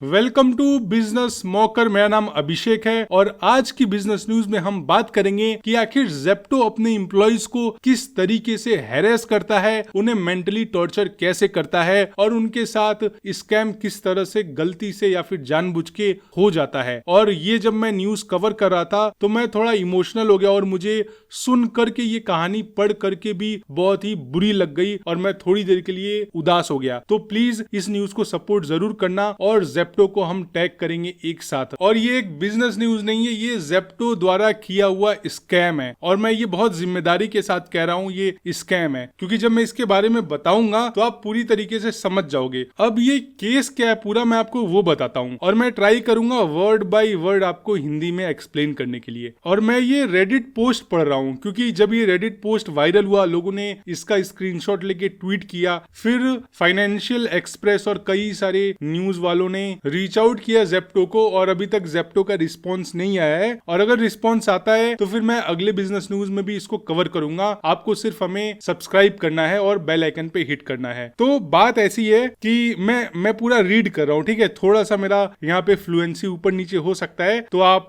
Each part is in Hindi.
Welcome to business smoker. मेरा नाम अभिषेक है और आज की बिजनेस न्यूज में हम बात करेंगे कि आखिर जेप्टो अपने एम्प्लॉइज को किस तरीके से हैरेस करता है, उन्हें मेंटली टॉर्चर कैसे करता है और उनके साथ स्कैम किस तरह से गलती से या फिर जानबूझ के हो जाता है। और ये जब मैं न्यूज कवर कर रहा था तो मैं थोड़ा इमोशनल हो गया और मुझे सुन करके ये कहानी पढ़ करके भी बहुत ही बुरी लग गई और मैं थोड़ी देर के लिए उदास हो गया। तो प्लीज इस न्यूज को सपोर्ट जरूर करना और जेप्टो को हम टैग करेंगे एक साथ। और ये एक बिजनेस न्यूज नहीं है, ये जेप्टो द्वारा किया हुआ स्कैम है और मैं ये बहुत जिम्मेदारी के साथ कह रहा हूँ ये स्कैम है, क्योंकि जब मैं इसके बारे में बताऊंगा तो आप पूरी तरीके से समझ जाओगे। अब ये केस क्या है पूरा मैं आपको वो बताता हूँ और मैं ट्राई करूंगा वर्ड बाय वर्ड आपको हिंदी में एक्सप्लेन करने के लिए। और मैं ये रेडिट पोस्ट पढ़ रहा हूँ क्योंकि जब ये रेडिट पोस्ट वायरल हुआ लोगों ने इसका स्क्रीनशॉट लेके ट्वीट किया, फिर फाइनेंशियल एक्सप्रेस और कई सारे न्यूज वालों ने रीच आउट किया जेप्टो को और अभी तक जेप्टो का रिस्पॉन्स नहीं आया है। और अगर रिस्पॉन्स आता है तो फिर मैं अगले बिजनेस न्यूज में भी इसको कवर करूंगा। आपको सिर्फ हमें सब्सक्राइब करना है और बेल आइकन पे हिट करना है। तो बात ऐसी है कि मैं पूरा रीड कर रहा हूँ, ठीक है। थोड़ा सा मेरा यहाँ पे फ्लुएंसी ऊपर नीचे हो सकता है तो आप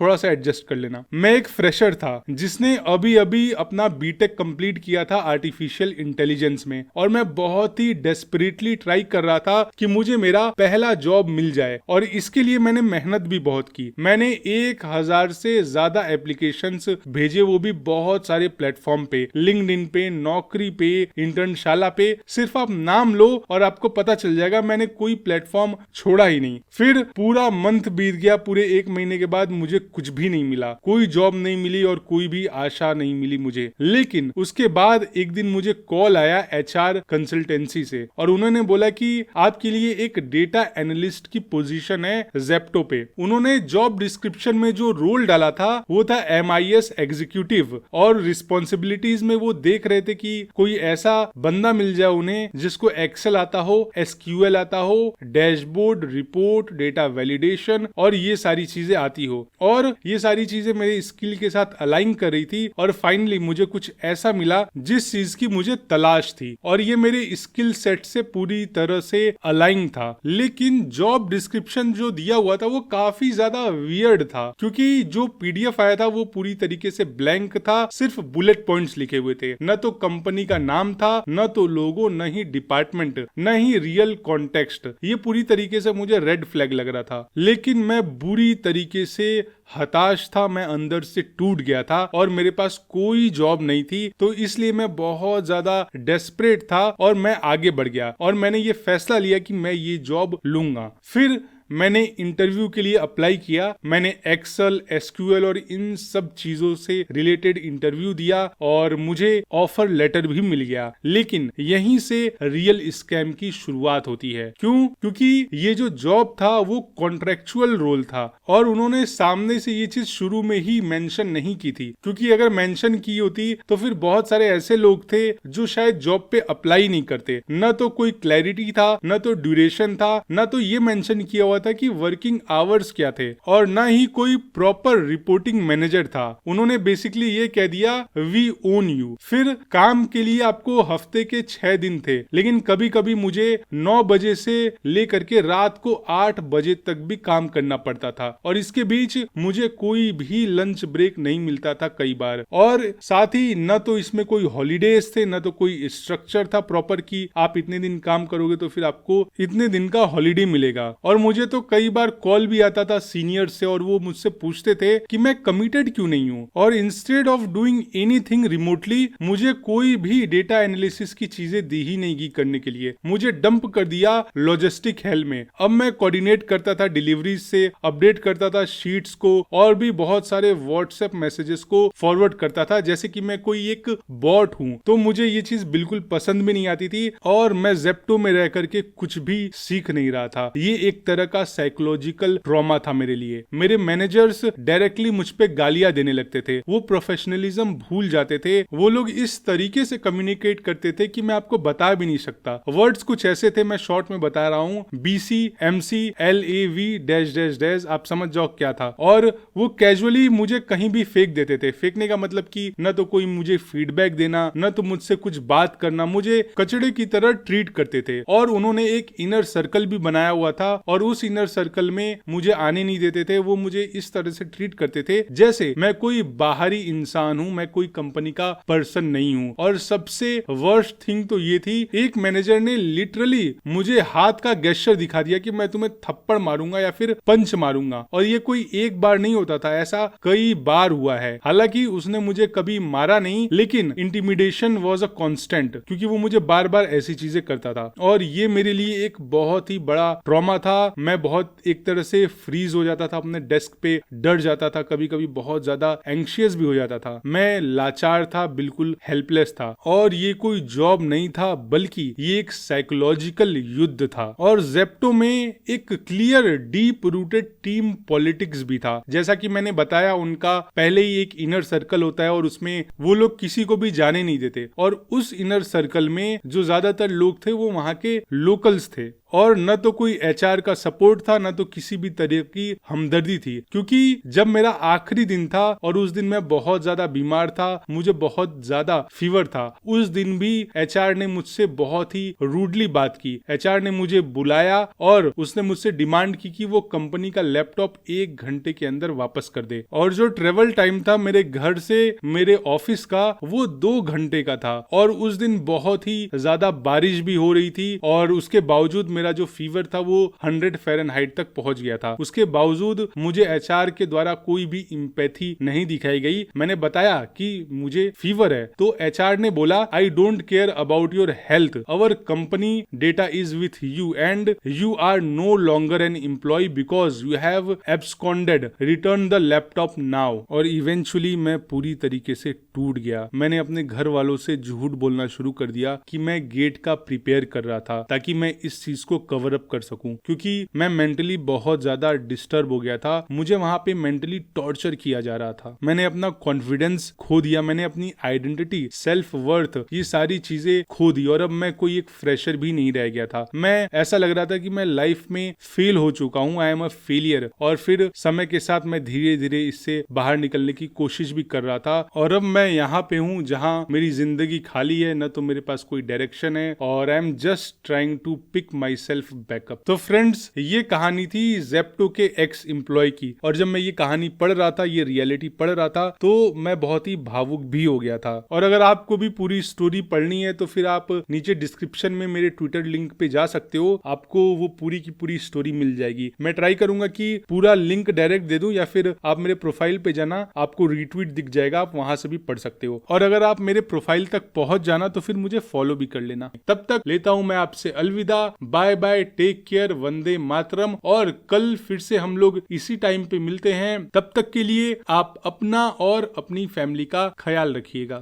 थोड़ा सा एडजस्ट कर लेना। मैं एक फ्रेशर था जिसने अभी अभी अपना बीटेक कंप्लीट किया था आर्टिफिशियल इंटेलिजेंस में और मैं बहुत ही डेस्परेटली ट्राई कर रहा था कि मुझे मेरा पहला जॉब मिल जाए और इसके लिए मैंने मेहनत भी बहुत की। मैंने 1000 से ज्यादा एप्लीकेशंस भेजे, वो भी बहुत सारे प्लेटफॉर्म पे, लिंक्डइन पे, नौकरी पे, इंटर्नशाला पे। सिर्फ आप नाम लो और आपको पता चल जाएगा, मैंने कोई प्लेटफॉर्म छोड़ा ही नहीं। फिर पूरा मंथ बीत गया, पूरे 1 महीने के बाद मुझे कुछ भी नहीं मिला, कोई जॉब नहीं मिली और कोई भी आशा नहीं मिली मुझे। लेकिन उसके बाद एक दिन मुझे कॉल आया एचआर कंसल्टेंसी से और उन्होंने बोला कि आपके लिए एक डेटा एनालिस्ट की पोजीशन है जेप्टो पे। उन्होंने जॉब डिस्क्रिप्शन में जो रोल डाला था वो था MIS एग्जीक्यूटिव और रिस्पॉन्सिबिलिटीज में वो देख रहे थे कि कोई ऐसा बंदा मिल जाए उन्हें जिसको एक्सेल आता हो, SQL आता हो, डैशबोर्ड, रिपोर्ट, डेटा वैलिडेशन और ये सारी चीजें आती हो। और ये सारी चीजें मेरे स्किल के साथ अलाइन कर रही थी और फाइनली मुझे कुछ ऐसा मिला जिस चीज की मुझे तलाश थी और ये मेरे स्किल सेट से पूरी तरह से अलाइन था। लेकिन जॉब डिस्क्रिप्शन जो दिया हुआ था वो काफी ज्यादा वियर्ड था क्योंकि जो PDF आया था वो पूरी तरीके से ब्लैंक था, सिर्फ बुलेट पॉइंट्स लिखे हुए थे। न तो कंपनी का नाम था, न तो लोगो, न ही डिपार्टमेंट, न ही रियल कॉन्टेक्स्ट। ये पूरी तरीके से मुझे रेड फ्लैग लग रहा था। लेकिन मैं बुरी तरीके से हताश था, मैं अंदर से टूट गया था और मेरे पास कोई जॉब नहीं थी। तो इसलिए मैं बहुत ज्यादा डेस्परेट था और मैं आगे बढ़ गया और मैंने ये फैसला लिया कि मैं ये जॉब लूंगा। फिर मैंने इंटरव्यू के लिए अप्लाई किया। मैंने एक्सेल, SQL और इन सब चीजों से रिलेटेड इंटरव्यू दिया और मुझे ऑफर लेटर भी मिल गया। लेकिन यहीं से रियल स्कैम की शुरुआत होती है। क्यों? क्योंकि ये जो जॉब था वो कॉन्ट्रेक्चुअल रोल था और उन्होंने सामने से ये चीज शुरू में ही मेंशन नहीं की थी, क्योंकि अगर मेंशन की होती तो फिर बहुत सारे ऐसे लोग थे जो शायद जॉब पे अप्लाई नहीं करते। न तो कोई क्लैरिटी था, न तो ड्यूरेशन था, न तो ये मेंशन किया हुआ था कि वर्किंग आवर्स क्या थे और ना ही कोई प्रॉपर रिपोर्टिंग मैनेजर था। उन्होंने बेसिकली ये कह दिया वी ओन यू। फिर काम के लिए आपको हफ्ते के 6 दिन थे, लेकिन कभी कभी मुझे 9 बजे से लेकर के रात को 8 बजे तक भी काम करना पड़ता था और इसके बीच मुझे कोई भी लंच ब्रेक नहीं मिलता था कई बार। और साथ ही न तो इसमें कोई हॉलीडेज थे, न तो कोई स्ट्रक्चर था प्रॉपर कि आप इतने दिन काम करोगे तो फिर आपको इतने दिन का हॉलीडे मिलेगा। और मुझे तो कई बार कॉल भी आता था सीनियर से और वो मुझसे पूछते थे कि मैं कमिटेड क्यों नहीं हूँ। और instead of doing anything remotely मुझे कोई भी डेटा एनालिसिस की चीजें दी ही नहीं की करने के लिए। मुझे डंप कर दिया लॉजिस्टिक हेल में। अब मैं कोऑर्डिनेट करता था डिलीवरीज से, अपडेट करता था शीट्स को और भी बहुत सारे व्हाट्सएप मैसेजेस को फॉरवर्ड करता था जैसे कि मैं कोई एक बॉट हूँ। तो मुझे ये चीज बिल्कुल पसंद भी नहीं आती थी और मैं जेप्टो में रह करके कुछ भी सीख नहीं रहा था। ये एक तरह का साइकोलॉजिकल ट्रॉमा था मेरे लिए। मेरे मैनेजर्स डायरेक्टली मुझ पे गालियां देने लगते थे, वो प्रोफेशनलिज्म भूल जाते थे। वो लोग इस तरीके से कम्युनिकेट करते थे कि मैं आपको बता भी नहीं सकता। वर्ड्स कुछ ऐसे थे, मैं शॉर्ट में बता रहा हूँ, BC MC LAV dash dash dash, आप समझ जाओ क्या था। और वो कैजुअली मुझे कहीं भी फेंक देते थे। फेंकने का मतलब कि न तो कोई मुझे फीडबैक देना, न तो मुझसे कुछ बात करना, मुझे कचड़े की तरह ट्रीट करते थे। और उन्होंने एक इनर सर्कल भी बनाया हुआ था और उस इनर सर्कल में मुझे आने नहीं देते थे। वो मुझे इस तरह से ट्रीट करते थे जैसे मैं कोई बाहरी इंसान हूं, मैं कोई कंपनी का पर्सन नहीं हूं। और सबसे वर्स्ट थिंग तो ये थी, एक मैनेजर ने लिटरली मुझे हाथ का गेस्चर दिखा दिया कि मैं तुम्हें थप्पड़ मारूंगा या फिर पंच मारूंगा। और ये कोई एक बार नहीं होता था, ऐसा कई बार हुआ है। हालांकि उसने मुझे कभी मारा नहीं, लेकिन इंटिमिडेशन वॉज अ कॉन्स्टेंट, क्योंकि वो मुझे बार बार ऐसी चीजें करता था। और ये मेरे लिए एक बहुत ही बड़ा ट्रॉमा था। मैं बहुत एक तरह से फ्रीज हो जाता था अपने डेस्क पे, डर जाता था, कभी कभी बहुत ज्यादा एंग्शियस भी हो जाता था। मैं लाचार था, बिल्कुल हेल्पलेस था। और ये कोई जॉब नहीं था, बल्कि ये एक साइकोलॉजिकल युद्ध था। और जेप्टो में एक clear deep rooted team politics भी था। जैसा कि मैंने बताया, उनका पहले ही एक इनर सर्कल होता है और उसमें वो लोग किसी को भी जाने नहीं देते। और उस इनर सर्कल में जो ज्यादातर लोग थे वो वहां के लोकल्स थे। और न तो कोई एचआर का सपोर्ट था, न तो किसी भी तरह की हमदर्दी थी। क्योंकि जब मेरा आखिरी दिन था और उस दिन मैं बहुत ज्यादा बीमार था, मुझे बहुत ज्यादा फीवर था, उस दिन भी एचआर ने मुझसे बहुत ही रूडली बात की। एचआर ने मुझे बुलाया और उसने मुझसे डिमांड की कि वो कंपनी का लैपटॉप 1 घंटे के अंदर वापस कर दे। और जो ट्रेवल टाइम था मेरे घर से मेरे ऑफिस का, वो 2 घंटे का था। और उस दिन बहुत ही ज्यादा बारिश भी हो रही थी और उसके बावजूद मेरा जो फीवर था वो 100 फ़ारेनहाइट तक पहुंच गया था। उसके बावजूद मुझे एचआर के द्वारा कोई भी एम्पैथी नहीं दिखाई गई। मैंने बताया कि मुझे फीवर है, तो एचआर ने बोला, I don't care about your health, our company data is with you and you are no longer an employ because you have absconded, return the laptop now. और इवेंचुअली मैं पूरी तरीके से टूट गया। मैंने अपने घर वालों से झूठ बोलना शुरू कर दिया कि मैं गेट का प्रिपेयर कर रहा था ताकि मैं इस चीज को कवर अप कर सकूं, क्योंकि मैं मेंटली बहुत ज्यादा डिस्टर्ब हो गया था। मुझे वहां पे मेंटली टॉर्चर किया जा रहा था। मैंने अपना कॉन्फिडेंस खो दिया, मैंने अपनी आइडेंटिटी, सेल्फ वर्थ, ये सारी चीजें खो दी। और अब मैं कोई एक फ्रेशर भी नहीं रह गया था। मैं ऐसा लग रहा था कि मैं लाइफ में फेल हो चुका हूं, आई एम अ फेलियर। और फिर समय के साथ मैं धीरे धीरे इससे बाहर निकलने की कोशिश भी कर रहा था। और अब मैं यहाँ पे हूँ जहाँ मेरी जिंदगी खाली है, न तो मेरे पास कोई डायरेक्शन है, और I am just trying to pick my self backup. तो फ्रेंड्स, ये कहानी थी जेप्टो के एक्स एम्प्लॉय की। और जब मैं ये कहानी पढ़ रहा था, ये रियलिटी पढ़ रहा था, तो मैं बहुत ही भावुक भी हो गया था। और अगर आपको भी पूरी स्टोरी पढ़नी है तो फिर आप नीचे डिस्क्रिप्शन में मेरे ट्विटर लिंक पे जा सकते हो, आपको वो पूरी की पूरी स्टोरी मिल जाएगी। मैं ट्राई करूंगा कि पूरा लिंक डायरेक्ट दे दूं, या फिर आप मेरे प्रोफाइल पे जाना, आपको रीट्वीट दिख जाएगा, आप वहां से भी पढ़ सकते हो। और अगर आप मेरे प्रोफाइल तक पहुंच जाना तो फिर मुझे फॉलो भी कर लेना। तब तक लेता हूं मैं आपसे अलविदा, bye bye, take care, Vande Mataram. और कल फिर से हम लोग इसी टाइम पे मिलते हैं। तब तक के लिए आप अपना और अपनी फैमिली का ख्याल रखिएगा।